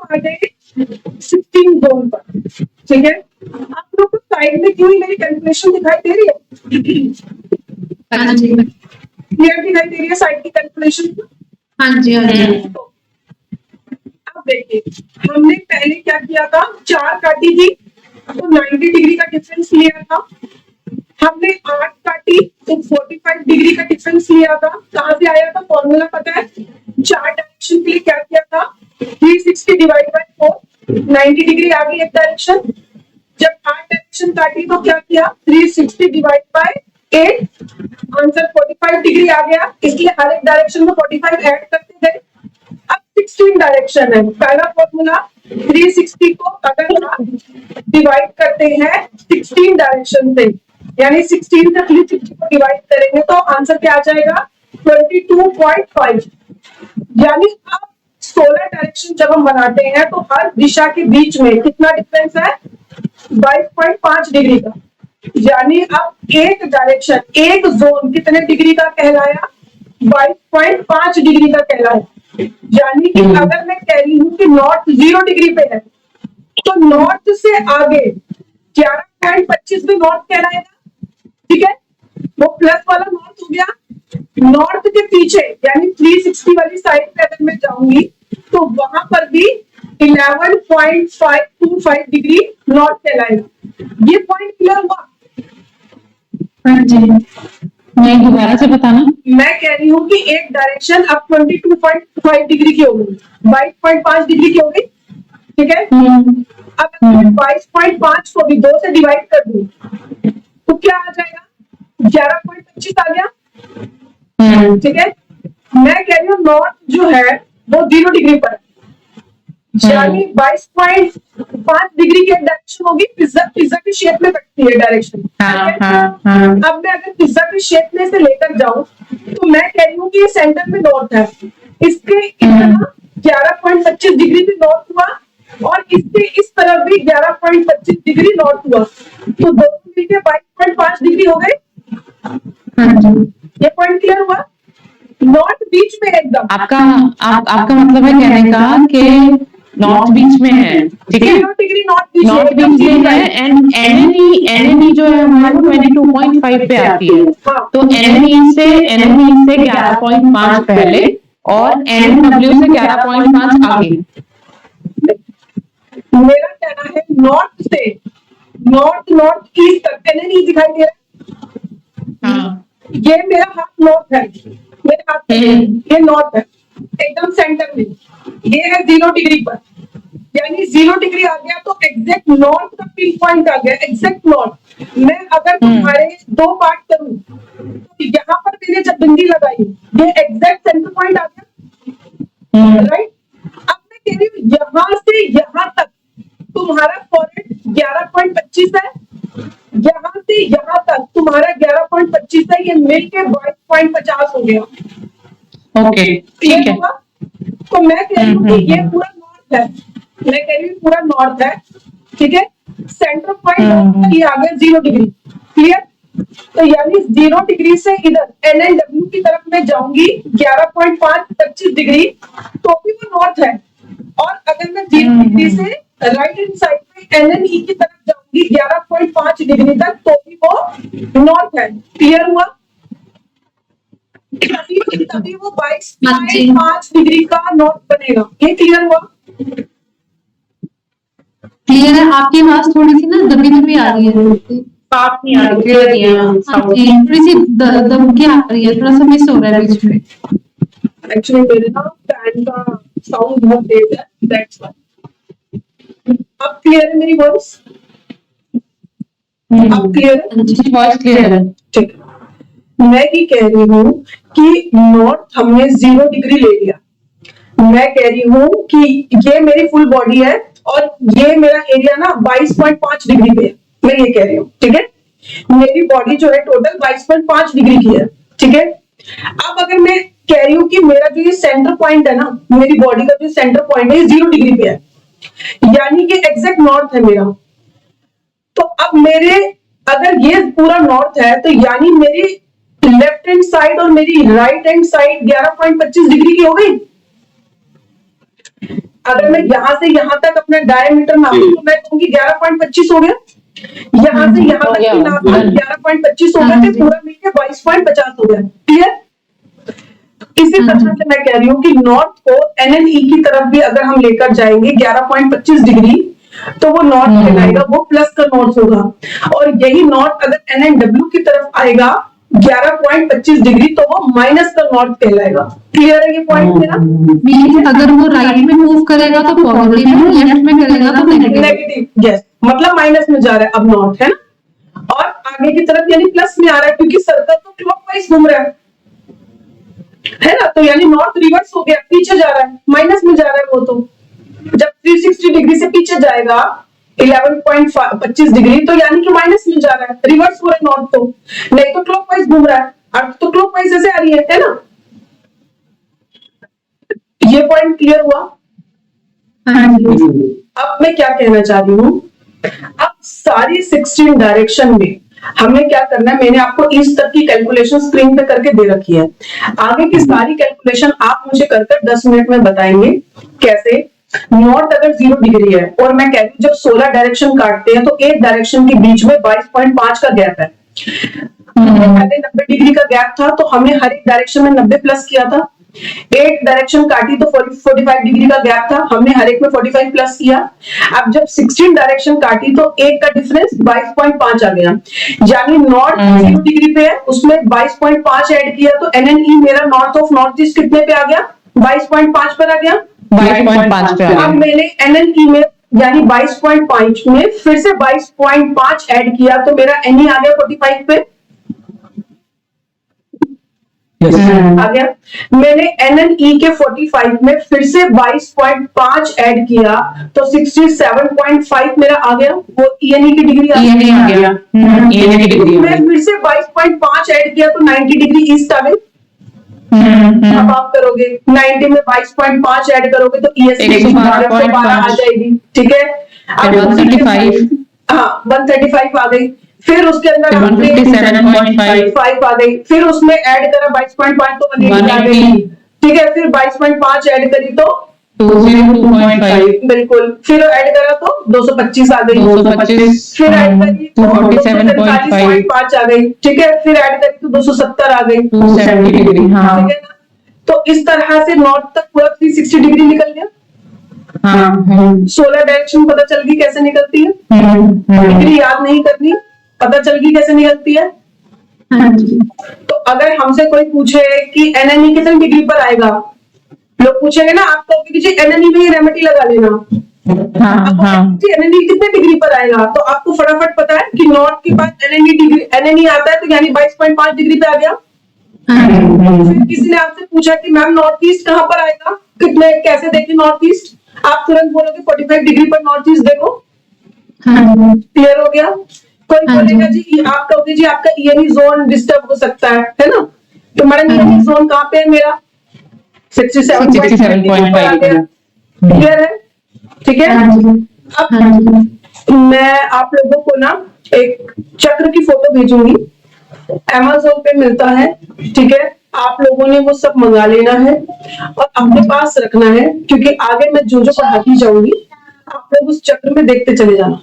आ गए 16 जोन पर, ठीक है। आप लोग को साइड में क्यों मेरी कैलकुलेशन दिखाई दे रही है? हाँ जी, क्लियर दिखाई दे रही है साइड की कैलकुलेशन? हाँ जी, हाँ जी। अब देखिए हमने पहले क्या किया था, 4 काटी थी तो 90 डिग्री का डिफरेंस लिया था। हमने 8 काटी तो 45 डिग्री का डिफरेंस लिया था। कहां से आया था फॉर्मूला पता है? 4 डायरेक्शन के लिए क्या किया था, 360 डिवाइड बाय 4, 90 डिग्री आ गई एक डायरेक्शन। जब 8 डायरेक्शन काटी तो क्या किया, 360 डिवाइड बाय 8, आंसर 45 डिग्री आ गया। इसलिए हर एक डायरेक्शन में 45 ऐड करते गए। अब 16 डायरेक्शन है, पहला फॉर्मूला 360 को अगर आप डिवाइड करते हैं 16 डायरेक्शन से, यानी 16 से 360 को डिवाइड करेंगे तो आंसर क्या आ जाएगा, 22.5। यानी अब 16 डायरेक्शन जब हम बनाते हैं तो हर दिशा के बीच में कितना डिफरेंस है, 22.5 डिग्री का। यानी अब एक डायरेक्शन, एक जोन कितने डिग्री का कहलाया, 22.5 डिग्री का कहलाया। यानी कि अगर मैं कह रही हूं कि नॉर्थ 0 डिग्री पे है तो नॉर्थ से आगे 11.25 भी नॉर्थ कहलाएगा, ठीक है। वो प्लस वाला नॉर्थ हो गया। नॉर्थ के पीछे यानी 360 वाली साइड पे अगर मैं जाऊंगी तो वहां पर भी 11.525 डिग्री नॉर्थ कहलाएगा। ये पॉइंट क्लियर हुआ? हाँ जी, नहीं दोबारा से बताना। मैं कह रही हूँ कि एक डायरेक्शन अब 22.5 डिग्री की हो गई, 22.5 डिग्री की हो गई, ठीक है। अब 22.5 को भी 2 से डिवाइड कर दूं तो क्या आ जाएगा, 11.25 आ गया, ठीक है। मैं कह रही हूँ नॉर्थ जो है वो 0 डिग्री पर है, यानी 22.5 डिग्री की एक डायरेक्शन होगी। पिज्जा की शेप में कटती है डायरेक्शन। अब मैं अगर पिज्जा की शेप में से लेकर जाऊं तो मैं कह रही हूँ कि ये सेंटर में नॉर्थ है, इसके इतना 11.25 डिग्री भी नॉर्थ हुआ और इसके इस तरफ भी 11.25 डिग्री नॉर्थ हुआ, तो दोनों मिलकर 22.5 डिग्री हो गए। ये पॉइंट क्लियर हुआ? नॉर्थ बीच में एकदम। आपका मतलब है कहने का कि नॉर्थ बीच में है, ठीक है। 0 डिग्री नॉर्थ बीच में है एंड एनएनई जो है हमारा 22.5 पे आती है। तो एनएनई से 11.5 पहले और एनडब्ल्यू से 11.5 आगे। मेरा कहना है नॉर्थ से नॉर्थ ईस्ट तक एनएनई दिखाई दे रहा है। ये मेरा हाथ नॉर्थ है, मेरे हाथ पे ये नॉर्थ है एकदम सेंटर में। ये है 0 डिग्री पर, यानी 0 डिग्री आ गया तो एग्जैक्ट नॉर्थ का पिन पॉइंट आ गया, एग्जैक्ट नॉर्थ। मैं अगर तुम्हारे 2 पार्ट करूं तो यहाँ पर मैंने जब बिंदी लगाई ये एग्जैक्ट सेंटर पॉइंट आ गया, राइट। अब मैं कह रही हूँ यहाँ से यहाँ तक तुम्हारा फॉरेस्ट 11.25 है, यहाँ से यहाँ तक तुम्हारा 11.25 है, ये मिलके 22.50 हो गया। ओके, ठीक है। तो मैं कह रही हूँ कि ये पूरा नॉर्थ है, मैं कह रही हूँ पूरा नॉर्थ है, ठीक है। सेंटर पॉइंट ये आ गया 0 डिग्री, क्लियर। तो यानी 0 डिग्री से इधर एनएनडब्ल्यू की तरफ मैं जाऊंगी 11.25 डिग्री तो भी वो नॉर्थ है। और अगर मैं 0 डिग्री से राइट हैंड साइड पे एनएनई की तरफ जाऊंगी 11.5 डिग्री तक तो भी वो नॉर्थ है। क्लियर हुआ? तभी वो 22.5 डिग्री का नॉर्थ बनेगा। ये क्लियर हुआ? क्लियर है। आपकी आवाज थोड़ी सी ना दबी आ रही है, साफ नहीं आ रही, क्लियर नहीं है, थोड़ी सी दबकी आ रही है, थोड़ा सा मिस हो रहा है बीच में। एक्चुअली मेरे ना फैन का साउंड बहुत तेज है, दैट्स व्हाई। अब क्लियर है मेरी वॉइस? अब क्लियर है? वॉइस क्लियर है, ठीक। मैं ये कह रही हूँ कि नॉर्थ हमने 0 डिग्री ले लिया। मैं कह रही हूँ कि ये मेरी फुल बॉडी है और ये मेरा एरिया ना 22.5 डिग्री पे है, मैं ये कह रही हूँ, ठीक है। मेरी बॉडी जो है टोटल 22.5 डिग्री की है, ठीक है। अब अगर मैं कह रही हूँ कि मेरा जो ये सेंटर पॉइंट है ना, मेरी बॉडी का जो सेंटर पॉइंट है 0 डिग्री पे है, यानी कि एग्जैक्ट नॉर्थ है मेरा। तो अब मेरे अगर ये पूरा नॉर्थ है तो यानी मेरी लेफ्ट हैंड साइड और मेरी राइट हैंड साइड 11.25 डिग्री की हो गई। अगर मैं यहाँ से यहाँ तक अपना डायमीटर नापूं तो मैं कहूंगी 11.25 हो गया। यहाँ से यहाँ तक की नाप 11.25 हो गया, तो पूरा मिलकर 22.50 हो गया। क्लियर? इसी तरह से मैं कह रही हूँ कि नॉर्थ को एनएनई की तरफ भी अगर हम लेकर जाएंगे 11.25 डिग्री, तो वो नॉर्थ कहलाएगा, वो प्लस का नॉर्थ होगा। और यही नॉर्थ अगर एनएनडब्ल्यू की तरफ आएगा 11.25 डिग्री, तो वो माइनस का नॉर्थ कहलाएगा। क्लियर है ये पॉइंट मेरा? अगर वो राइट में मूव करेगा तो पॉजिटिव में, लेफ्ट में करेगा तो नेगेटिव। नेगेटिव, यस, मतलब माइनस में जा रहा है अब नॉर्थ, है ना। और आगे की तरफ यानी प्लस में आ रहा है, क्योंकि सर्कल तो क्लॉकवाइज घूम रहा है ना, तो यानी नॉर्थ रिवर्स हो गया, पीछे जा रहा है, माइनस में जा रहा है वो। तो जब 360 डिग्री से पीछे जाएगा 11.25 डिग्री, तो यानी कि माइनस में जा रहा है, रिवर्स हो रहा है नॉर्थ। तो नहीं तो क्लॉकवाइज घूम रहा है, अर्थ तो क्लॉकवाइज ऐसे आ रही है ना। ये पॉइंट क्लियर हुआ? अब मैं क्या कहना चाह रही हूँ, अब सारी 16 डायरेक्शन में हमें क्या करना है, मैंने आपको ईस्ट तक की कैलकुलेशन स्क्रीन पे करके दे रखी है। आगे की सारी कैलकुलेशन आप मुझे कर 10 मिनट में बताएंगे कैसे। नॉर्थ अगर 0 डिग्री है और मैं कह रही हूँ जब 16 डायरेक्शन काटते हैं तो एक डायरेक्शन के बीच में 22.5 का गैप है। पहले 90 डिग्री का गैप था, तो हमने हर एक डायरेक्शन में 90 प्लस किया था। एक डायरेक्शन काटी तो 45 डिग्री का गैप था, हमने हर एक में 45 प्लस किया। अब जब 16 डायरेक्शन काटी तो एक का डिफरेंस 22.5 आ गया, यानी नॉर्थ 0 डिग्री पे है, उसमें 22.5 ऐड किया, तो एनएनई मेरा नॉर्थ ऑफ नॉर्थ ईस्ट कितने पे आ गया? 22.5 पर आ गया। 22.5 पे। अब मैंने एनएनई में यानी 22.5 में फिर से 22.5 ऐड किया, तो मेरा एनई आ गया 45 पे। आ गया। मैंने एनएनई के 45 में फिर से 22.5 ऐड किया, तो 67.5 मेरा आ गया, वो ईएनई की डिग्री आ गया। मैं फिर से 22.5 ऐड किया तो 90 डिग्री ईस्ट आ गई। अब आप करोगे 90 में 22.5 ऐड करोगे तो ईएसटी 112 आ जाएगी। ठीक है, अब 135, हाँ 135 आ गई। फिर उसके अंदर 157.5 आ गई, फिर उसमें ऐड करा 22.5 तो 180 आ गई। ठीक है, फिर 22.5 ऐड करी तो 202.5, बिल्कुल, फिर ऐड करा तो 225 आ गई। 225, फिर ऐड करी तो 247.5 आ गई। ठीक है, फिर ऐड करी तो 270 आ गई। 270 डिग्री। हाँ, ठीक है ना। तो इस तरह से नॉर्थ तक पूरा 360 डिग्री निकल गया। हाँ, 16 डायरेक्शन पता चल गई कैसे निकलती है। डिग्री याद नहीं करनी, पता चल गई कैसे निकलती है। तो अगर हमसे कोई पूछे कि एनएनई कितने डिग्री पर आएगा, लोग पूछेंगे ना, आप कहोगे कि एनएनई में रेमेडी लगा लेना। एनएनई कितने डिग्री पर आएगा, तो आपको फटाफट पता है कि नॉर्थ के पास एनएनई आता है, तो यानी 22.5 डिग्री पे आ गया। फिर किसी ने आपसे पूछा कि मैम नॉर्थ ईस्ट कहाँ पर आएगा, कितने कैसे देखें नॉर्थ ईस्ट, आप तुरंत बोलोगे 45 डिग्री पर नॉर्थ ईस्ट देखो। क्लियर हो गया। कोई बोलेगा जी, आप कहोगे जी आपका ईएनई जोन डिस्टर्ब हो सकता है ना, तो मैडम ईएनई जोन कहाँ पे है मेरा? 67.5। क्लियर है? ठीक है। अब मैं आप लोगों को ना एक चक्र की फोटो भेजूंगी, Amazon पे मिलता है। ठीक है, आप लोगों ने वो सब मंगा लेना है और अपने पास रखना है, क्योंकि आगे मैं जो जो पढ़ाती जाऊंगी आप लोग उस चक्र में देखते चले जाना।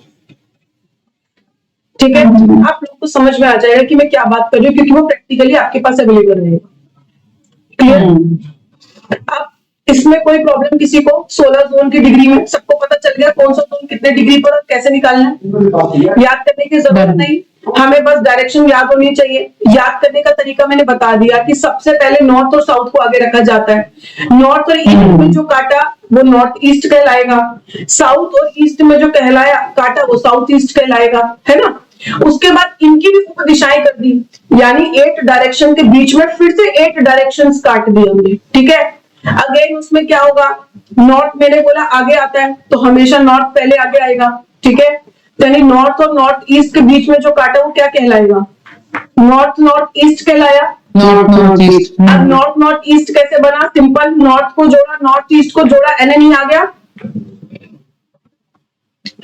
ठीक है, आप लोग को समझ में आ जाएगा कि मैं क्या बात कर रही हूँ, क्योंकि वो प्रैक्टिकली आपके पास अवेलेबल रहेगा। क्लियर? अब इसमें कोई प्रॉब्लम किसी को 16 जोन की डिग्री में सबको पता चल गया कौन सा जोन कितने डिग्री पर और कैसे निकालना है। याद करने की जरूरत नहीं, हमें बस डायरेक्शन याद होनी चाहिए। याद करने का तरीका मैंने बता दिया कि सबसे पहले नॉर्थ और साउथ को आगे रखा जाता है। नॉर्थ और ईस्ट में जो काटा वो नॉर्थ ईस्ट कहलाएगा, साउथ और ईस्ट में जो कहलाया काटा वो साउथ ईस्ट कहलाएगा, है ना। उसके बाद इनकी भी उप दिशाएं कर दी, यानी 8 डायरेक्शन के बीच में फिर से 8 डायरेक्शंस काट दिए हमने। ठीक है, अगेन उसमें क्या होगा, नॉर्थ मैंने बोला आगे आता है तो हमेशा नॉर्थ पहले आगे आएगा। ठीक है, यानी नॉर्थ और नॉर्थ ईस्ट के बीच में जो काटा वो क्या कहलाएगा? नॉर्थ ईस्ट कहलाया। North east. अब नॉर्थ ईस्ट कैसे बना? सिंपल, नॉर्थ को जोड़ा नॉर्थ ईस्ट को जोड़ा, एनएनई आ गया।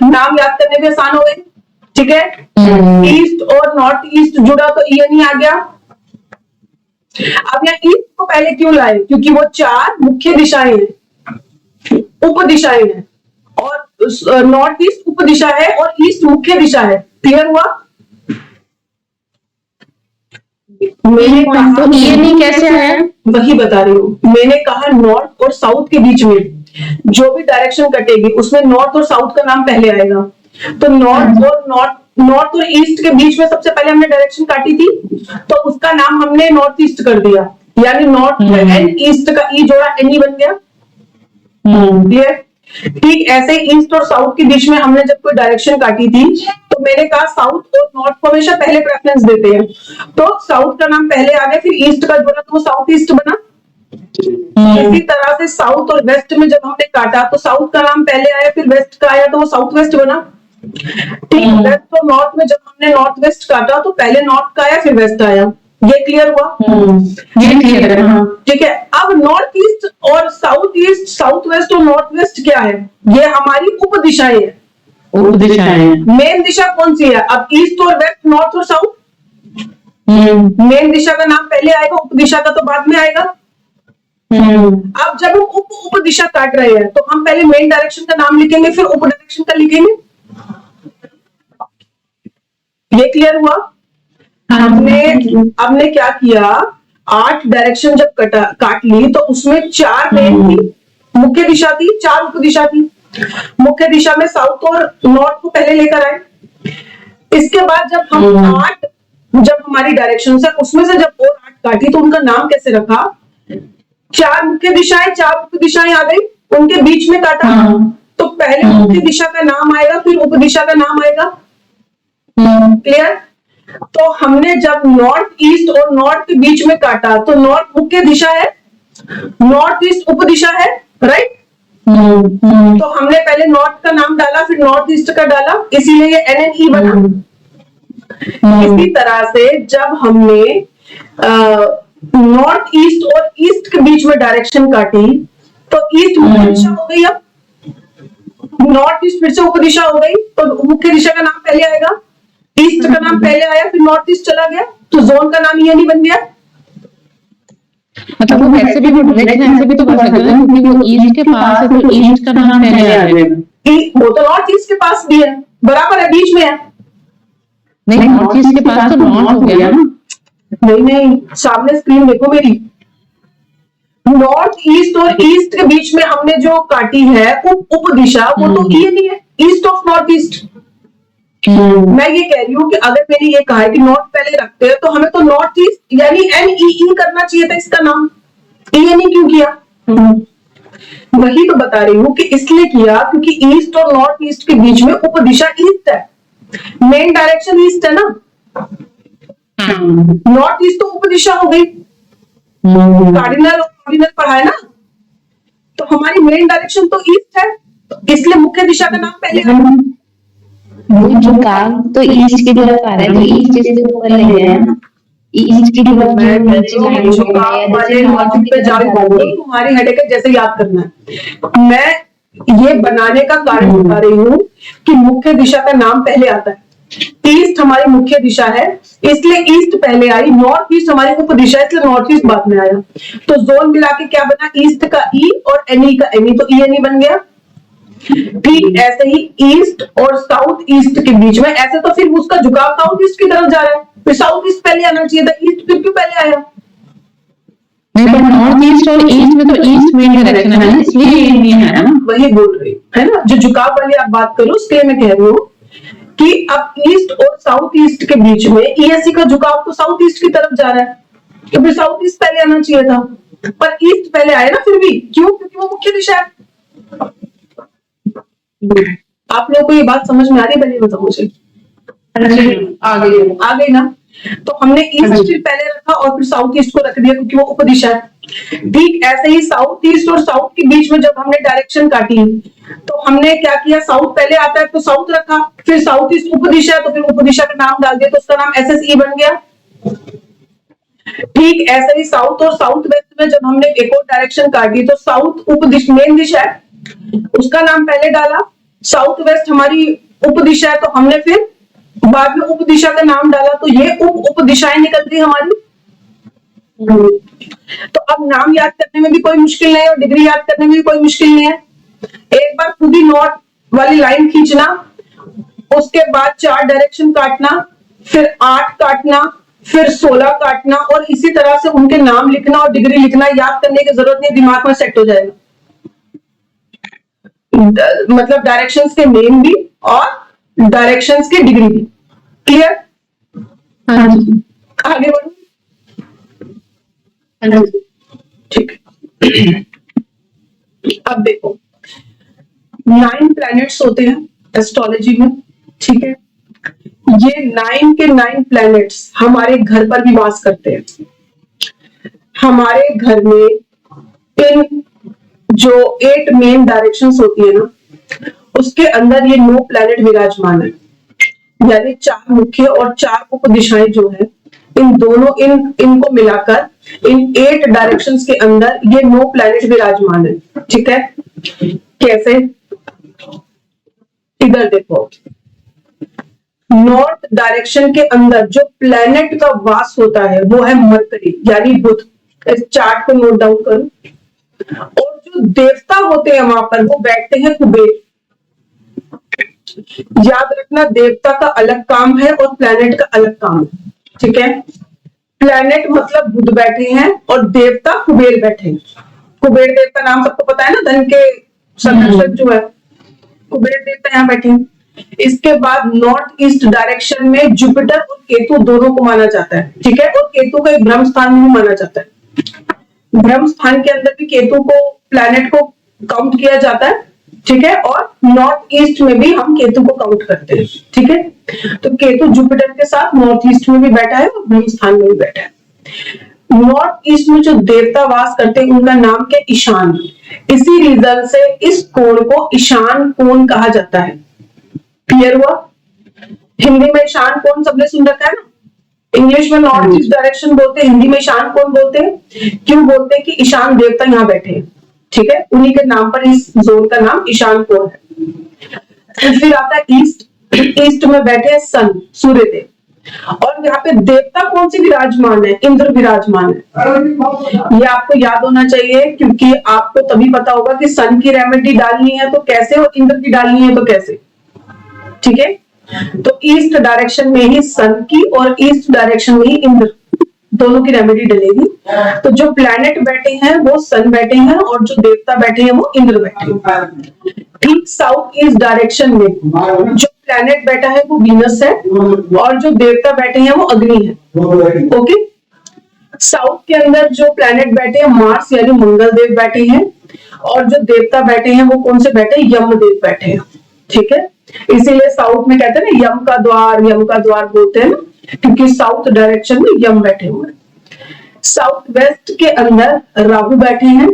नाम याद करने भी आसान हो गए। ठीक है, ईस्ट और नॉर्थ ईस्ट जुड़ा तो ईएनई आ गया। अब यहाँ ईस्ट को पहले क्यों लाए? क्योंकि वो 4 मुख्य दिशाएं हैं। उप दिशाएं हैं और नॉर्थ ईस्ट उप दिशा है और ईस्ट मुख्य दिशा है। क्लियर हुआ? मैंने कहा तो ENE कैसे आया? वही बता रही हूँ। मैंने कहा नॉर्थ और साउथ के बीच में जो भी डायरेक्शन कटेगी उसमें नॉर्थ और साउथ का नाम पहले आएगा। तो नॉर्थ और ईस्ट के बीच में सबसे पहले हमने डायरेक्शन काटी थी, तो उसका नाम हमने नॉर्थ ईस्ट कर दिया, यानी नॉर्थ एंड ईस्ट का ई जोड़ा एनी बन गया। क्लियर? ठीक ऐसे ही ईस्ट और साउथ के बीच में हमने जब कोई डायरेक्शन काटी थी तो मैंने कहा साउथ और नॉर्थ को हमेशा पहले प्रेफरेंस देते हैं, तो साउथ का नाम पहले आ गया, फिर ईस्ट का जोड़ा तो वो साउथ ईस्ट बना। इसी तरह से साउथ और वेस्ट में जब हमने काटा तो साउथ का नाम पहले आया, फिर वेस्ट का आया तो वो साउथ वेस्ट बना। ठीक, वेस्ट और नॉर्थ में जब हमने नॉर्थ वेस्ट काटा तो पहले नॉर्थ का आया फिर वेस्ट आया। ये क्लियर हुआ? ये क्लियर है। हाँ। ठीक है। अब नॉर्थ ईस्ट और साउथ ईस्ट, साउथ वेस्ट और नॉर्थ वेस्ट क्या है? ये हमारी उप दिशाएं हैं। उप दिशाएं। मेन दिशा कौन सी है? अब ईस्ट और वेस्ट, नॉर्थ और साउथ। मेन दिशा का नाम पहले आएगा, उप दिशा का तो बाद में आएगा। अब जब हम उप दिशा काट रहे हैं तो हम पहले मेन डायरेक्शन का नाम लिखेंगे फिर उप डायरेक्शन का लिखेंगे। ये क्लियर हुआ? हमने क्या किया, 8 डायरेक्शन जब काट ली तो उसमें 4 मेन थी, मुख्य दिशा थी, 4 उप दिशा थी। मुख्य दिशा में साउथ और नॉर्थ को पहले लेकर आए। इसके बाद जब हम 8 जब हमारी डायरेक्शन है उसमें से जब और 8 काटी तो उनका नाम कैसे रखा? 4 मुख्य दिशाएं 4 उप दिशाएं आ गई, उनके बीच में काटा तो पहले मुख्य दिशा का नाम आएगा फिर उप दिशा का नाम आएगा। क्लियर? तो हमने जब नॉर्थ ईस्ट और नॉर्थ के बीच में काटा तो नॉर्थ मुख्य दिशा है, नॉर्थ ईस्ट उप दिशा है, राइट? तो हमने पहले नॉर्थ का नाम डाला फिर नॉर्थ ईस्ट का डाला, इसीलिए ये NNE बना। इसी तरह से जब हमने नॉर्थ ईस्ट और ईस्ट के बीच में डायरेक्शन काटी तो ईस्ट मुख्य दिशा हो गई, अब नॉर्थ ईस्ट फिर से उप दिशा हो गई, तो मुख्य दिशा का नाम पहले आएगा, ईस्ट का नाम पहले आया फिर नॉर्थ ईस्ट चला गया, तो जोन का नाम ये नहीं बन गया। मतलब वो ऐसे भी डायरेक्शन ऐसे भी तो कर सकते हैं क्योंकि वो ईस्ट के पास है तो ईस्ट का नाम पहले आ जाएगा। वो तो नॉर्थ ईस्ट के पास भी है, बराबर है, बीच में है। नहीं, नॉर्थ ईस्ट के पास तो नॉर्थ हो गया ना। नहीं, सामने स्क्रीन देखो मेरी। नॉर्थ ईस्ट और ईस्ट के बीच में हमने जो काटी है उप दिशा, वो तो ये नहीं है, ईस्ट ऑफ नॉर्थ ईस्ट। मैं ये कह रही हूँ कि अगर मैंने ये कहा है कि नॉर्थ पहले रखते हैं तो हमें तो नॉर्थ ईस्ट यानी NEE करना चाहिए था, इसका नाम ENE क्यों किया? वही तो बता रही हूँ कि इसलिए किया क्योंकि ईस्ट और नॉर्थ ईस्ट के बीच में उप दिशा ईस्ट है, मेन डायरेक्शन ईस्ट है ना। नॉर्थ ईस्ट तो उप दिशा हो गई, कार्डिनल और ऑर्डिनल पढ़ा है ना, तो हमारी मेन डायरेक्शन तो ईस्ट है, इसलिए मुख्य दिशा का नाम पहले। वो जो काम तो ईस्ट की तरफ आ रहा है, तो ईस्ट से ऊपर ले गया है ना, ईस्ट की तरफ तुम्हारी हेडेक है, जैसे याद करना है। मैं ये बनाने का कारण बता रही हूँ कि मुख्य दिशा का नाम पहले आता है। ईस्ट हमारी मुख्य दिशा है इसलिए ईस्ट पहले आई, नॉर्थ ईस्ट हमारी उप दिशा है इसलिए नॉर्थ ईस्ट बाद में आया। तो जोन मिला के क्या बना? ईस्ट का ई और NE का NE, तो ENE बन गया। ठीक ऐसे ही ईस्ट और साउथ ईस्ट के बीच में, ऐसे तो फिर उसका झुकाव साउथ ईस्ट की तरफ जा रहा है, फिर साउथ ईस्ट पहले आना चाहिए था, ईस्ट फिर क्यों पहले आया? नहीं, पर नॉर्थ ईस्ट और ईस्ट में तो ईस्ट मेन डायरेक्शन है ना, इसलिए ये नहीं है ना। वही बोल रही है ना, जो झुकाव वाली आप बात करो उसके लिए मैं कह रही हूँ कि अब ईस्ट और साउथ ईस्ट के बीच में ESE का झुकाव तो साउथ ईस्ट की तरफ जा रहा है, तो फिर साउथ ईस्ट पहले आना चाहिए था, पर ईस्ट पहले आया ना फिर भी। क्यों? क्योंकि वो मुख्य दिशा है। आप लोगों को ये बात समझ में आ रही है? पहले बताओ मुझे। आ गई ना? तो हमने ईस्ट फिर पहले रखा और फिर साउथ ईस्ट को रख दिया क्योंकि वो उप दिशा है। ठीक ऐसे ही साउथ ईस्ट और साउथ के बीच में जब हमने डायरेक्शन काटी तो हमने क्या किया, साउथ पहले आता है तो साउथ रखा, फिर साउथ ईस्ट उप दिशा है तो फिर उप दिशा का नाम डाल दिया, तो उसका नाम SSE बन गया। ठीक ऐसे ही साउथ और साउथ वेस्ट में जब हमने एक और डायरेक्शन काटी तो साउथ उप दिशा मेन दिशा है, उसका नाम पहले डाला, साउथ वेस्ट हमारी उप दिशा है तो हमने फिर बाद में उप दिशा का नाम डाला, तो ये उप दिशाएं निकल रही हमारी। तो अब नाम याद करने में भी कोई मुश्किल नहीं है और डिग्री याद करने में भी कोई मुश्किल नहीं है। एक बार खुद ही नॉर्थ वाली लाइन खींचना, उसके बाद 4 डायरेक्शन काटना, फिर 8 काटना, फिर 16 काटना, और इसी तरह से उनके नाम लिखना और डिग्री लिखना। याद करने की जरूरत नहीं, दिमाग में सेट हो जाएगा। मतलब डायरेक्शंस के नेम भी और डायरेक्शंस की डिग्री भी। क्लियर? हाँ जी। आगे बढ़ो। ठीक है। अब देखो, 9 प्लैनेट्स होते हैं एस्ट्रोलॉजी में, ठीक है। ये 9 के 9 प्लैनेट्स हमारे घर पर भी वास करते हैं। हमारे घर में इन जो 8 मेन डायरेक्शंस होती है ना, उसके अंदर ये 9 प्लैनेट विराजमान है। यानी 4 मुख्य और 4 उप दिशाएं जो है, इन दोनों इनको मिलाकर इन 8 डायरेक्शंस के अंदर ये 9 प्लैनेट विराजमान है। ठीक है, कैसे? इधर देखो, नॉर्थ डायरेक्शन के अंदर जो प्लैनेट का वास होता है वो है मरकरी, यानी बुध। इस चार्ट को नोट डाउन करो। और जो देवता होते हैं वहां पर, वो बैठते हैं कुबेर। याद रखना, देवता का अलग काम है और प्लैनेट का अलग काम है। ठीक है, प्लैनेट मतलब बुध बैठे हैं और देवता कुबेर बैठे हैं। कुबेर देव का नाम सबको पता है ना, धन के संरक्षक जो है, कुबेर देवता यहाँ बैठे हैं। इसके बाद नॉर्थ ईस्ट डायरेक्शन में जुपिटर और केतु दोनों को माना जाता है। ठीक है, और केतु को एक ब्रह्म स्थान में माना जाता है। ब्रह्म स्थान के अंदर भी केतु को, प्लैनेट को काउंट किया जाता है। ठीक है, और नॉर्थ ईस्ट में भी हम केतु को काउंट करते हैं। ठीक है, तो केतु जुपिटर के साथ नॉर्थ ईस्ट में भी बैठा है और ब्रह्म स्थान में भी बैठा है। नॉर्थ ईस्ट में जो देवता वास करते हैं उनका नाम क्या? ईशान। इसी रीजन से इस कोण को ईशान कोण कहा जाता है। क्लियर हुआ? हिंदी में ईशान कोण सबने सुन रखा है ना। इंग्लिश में नॉर्थ ईस्ट डायरेक्शन बोलते हैं, हिंदी में ईशान कोण बोलते हैं। क्यों बोलते हैं? कि ईशान देवता यहाँ बैठे हैं। ठीक है, उन्हीं के नाम पर इस जोन का नाम ईशान कोण है। फिर आता है ईस्ट। ईस्ट में बैठे हैं सन, सूर्य देव। और यहाँ पे देवता कौन से विराजमान है? इंद्र विराजमान है। ये आपको याद होना चाहिए, क्योंकि आपको तभी पता होगा कि सन की रेमेडी डालनी है तो कैसे, और इंद्र की डालनी है तो कैसे। ठीक है, तो ईस्ट डायरेक्शन में ही सन की और ईस्ट डायरेक्शन में ही इंद्र, दोनों की रेमेडी डलेगी। तो जो प्लैनेट बैठे हैं वो सन बैठे हैं और जो देवता बैठे हैं वो इंद्र बैठे हैं। ठीक साउथ ईस्ट डायरेक्शन में जो प्लैनेट बैठा है वो वीनस है और जो देवता बैठे हैं वो अग्नि है। ओके, साउथ के अंदर जो प्लैनेट बैठे हैं मार्स यानी मंगल देव बैठे हैं, और जो देवता बैठे हैं वो कौन से बैठे हैं? यम देव बैठे हैं। ठीक है, इसीलिए साउथ में कहते हैं ना यम का द्वार बोलते हैं ना, क्योंकि साउथ डायरेक्शन में यम बैठे हुए हैं। साउथ वेस्ट के अंदर राहु बैठे हैं।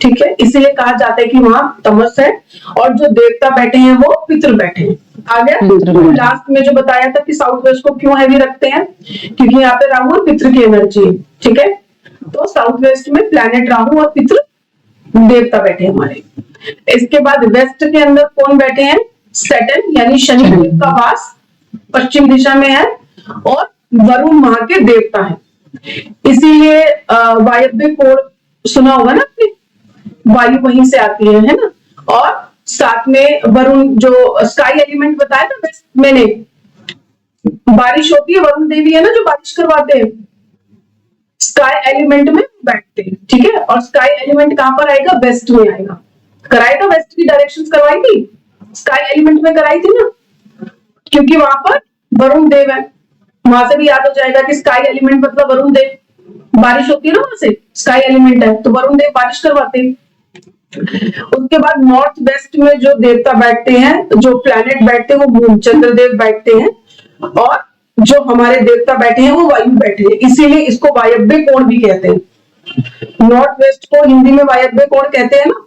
ठीक है, इसीलिए कहा जाता है कि वहां तमस है, और जो देवता बैठे हैं वो पितृ बैठे हैं। आ गया? लास्ट में जो बताया था कि साउथ वेस्ट को क्यों हैवी रखते हैं, क्योंकि यहाँ पे राहु और पितृ की एनर्जी है। ठीक है, तो साउथ वेस्ट में प्लैनेट राहु और पितृ देवता बैठे हैं हमारे। इसके बाद वेस्ट के अंदर कौन बैठे हैं? सैटर्न यानी शनि देव का वास पश्चिम दिशा में है, और वरुण वहां के देवता है। इसीलिए वायव्य कोण सुना होगा ना आपने, वायु वहीं से आती है ना। और साथ में वरुण, जो स्काई एलिमेंट बताया था मैंने, बारिश होती है, वरुण देवी है ना जो बारिश करवाते हैं, स्काई एलिमेंट में बैठते हैं। ठीक है, और स्काई एलिमेंट कहां पर आएगा? वेस्ट में आएगा। कराई था वेस्ट की डायरेक्शंस करवाई थी, स्काई एलिमेंट में कराई थी ना, क्योंकि वहां पर वरुण देव है। वहां से भी याद हो जाएगा कि स्काई एलिमेंट मतलब वरुण देव, बारिश होती है ना वहां से, स्काई एलिमेंट है तो वरुण देव बारिश करवाते हैं। उसके बाद नॉर्थ वेस्ट में जो देवता बैठते हैं, जो प्लैनेट बैठते हैं वो मून चंद्रदेव बैठते हैं, और जो हमारे देवता बैठे हैं वो वायु बैठे हैं। इसीलिए इसको वायव्य कोण भी कहते हैं। नॉर्थ वेस्ट को हिंदी में वायव्य कोण कहते हैं ना।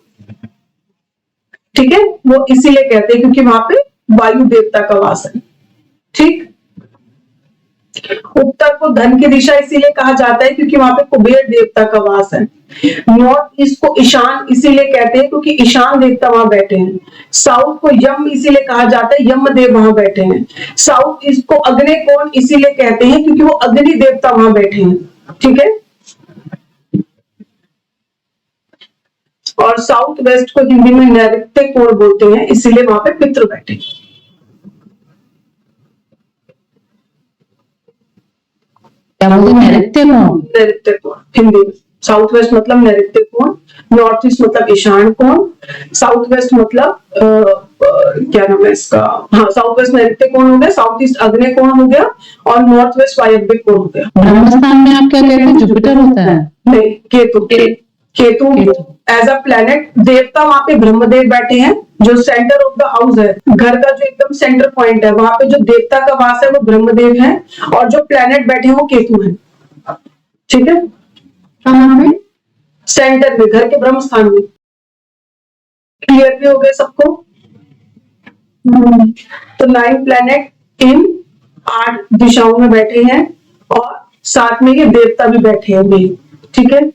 ठीक है, वो इसीलिए कहते हैं क्योंकि वहां पे वायु देवता का वास है। ठीक, उत्तर को धन की दिशा इसीलिए कहा जाता है क्योंकि वहां पे कुबेर देवता का वास है। नॉर्थ ईस्ट को ईशान इसीलिए कहते हैं क्योंकि ईशान देवता वहां बैठे हैं। साउथ को यम इसीलिए कहा जाता है, यम देव वहां बैठे हैं। साउथ ईस्ट को अग्नि कोण इसीलिए कहते हैं क्योंकि वो अग्नि देवता वहां बैठे हैं। ठीक है, और साउथ वेस्ट को हिंदी में नैऋत्य कोण बोलते हैं, इसीलिए वहां पे पितृ बैठे। क्या बोलते हैं? नैऋत्य कोण। नैऋत्य कोण हिंदी में, साउथ वेस्ट मतलब नैऋत्य कोण, नॉर्थ ईस्ट मतलब ईशान कोण, साउथ वेस्ट मतलब क्या नाम है इसका, हाँ साउथ वेस्ट नैऋत्य कोण हो गया, साउथ ईस्ट आग्नेय कोण हो गया, और नॉर्थ वेस्ट वायव्य कोण हो गया। ब्रह्मस्थान में आप क्या कहते हैं? जुपिटर होता है? नहीं, Ketu. Ketu as a planet, देवता वहां पे ब्रह्मदेव बैठे हैं, जो सेंटर ऑफ द हाउस है, घर का जो एकदम सेंटर पॉइंट है, वहां पे जो देवता का वास है वो ब्रह्मदेव है, और जो प्लेनेट बैठे हैं वो केतु है। ठीक है, कहाँ पे? सेंटर में, घर के ब्रह्म स्थान में। क्लियर भी हो गया सबको? तो 9 प्लेनेट इन 8 दिशाओं में बैठे हैं, और साथ में ये देवता भी बैठे हैं। ठीक है।